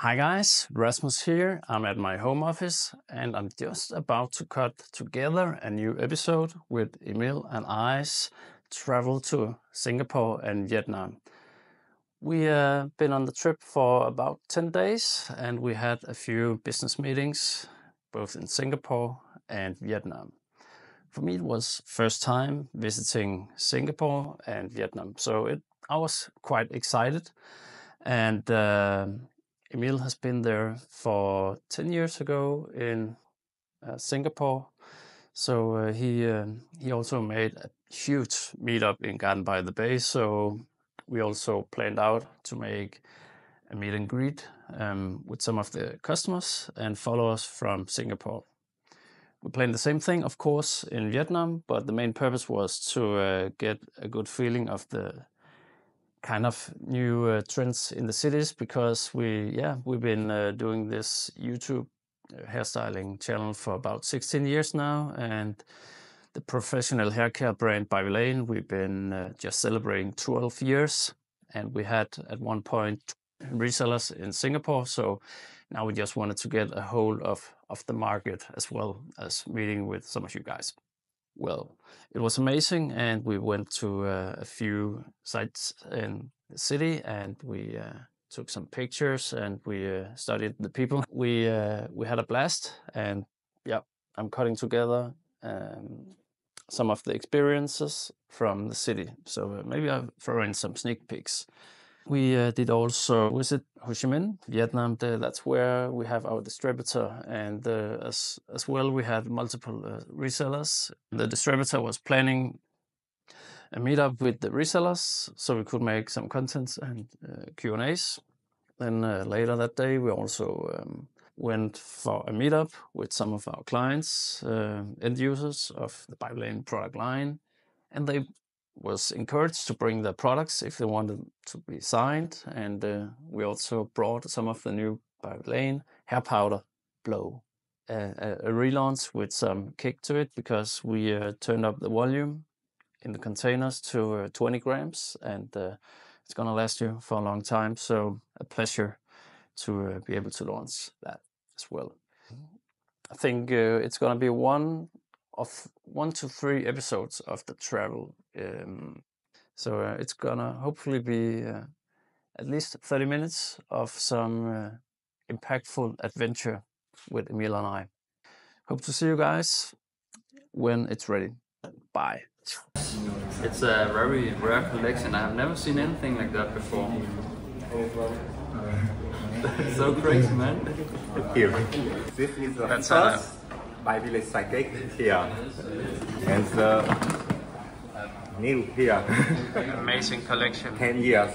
Hi guys, Rasmus here. I'm at my home office and I'm just about to cut together a new episode with Emil and I's travel to Singapore and Vietnam. We been on the trip for about 10 days and we had a few business meetings both in Singapore and Vietnam. For me it was first time visiting Singapore and Vietnam, so I was quite excited. And Emil has been there for 10 years ago in Singapore. So he also made a huge meetup in Garden by the Bay. So we also planned out to make a meet and greet with some of the customers and followers from Singapore. We planned the same thing, of course, in Vietnam, but the main purpose was to get a good feeling of the kind of new trends in the cities, because we've been doing this YouTube hairstyling channel for about 16 years now, and the professional haircare brand By Vilain, we've been just celebrating 12 years, and we had at one point resellers in Singapore, so now we just wanted to get a hold of the market as well as meeting with some of you guys. Well, it was amazing, and we went to a few sites in the city, and we took some pictures, and we studied the people. We had a blast, and yeah, I'm cutting together some of the experiences from the city. So maybe I'll throw in some sneak peeks. We did also visit Ho Chi Minh, Vietnam. That's where we have our distributor, and as well we had multiple resellers. The distributor was planning a meetup with the resellers, so we could make some contents and Q&As. Then later that day we also went for a meetup with some of our clients, end users of the By Vilain product line, and they was encouraged to bring their products if they wanted to be signed. And we also brought some of the new By Vilain hair powder blow, a relaunch with some kick to it, because we turned up the volume in the containers to 20 grams, and it's gonna last you for a long time. So a pleasure to be able to launch that as well. I think it's gonna be one to three episodes of the travel. So it's gonna hopefully be at least 30 minutes of some impactful adventure with Emil and I. Hope to see you guys when it's ready. Bye. It's a very rare collection. I have never seen anything like that before. So crazy, man. Here. This is the first By Vilain psychic here. And the new here. Amazing collection. 10 years.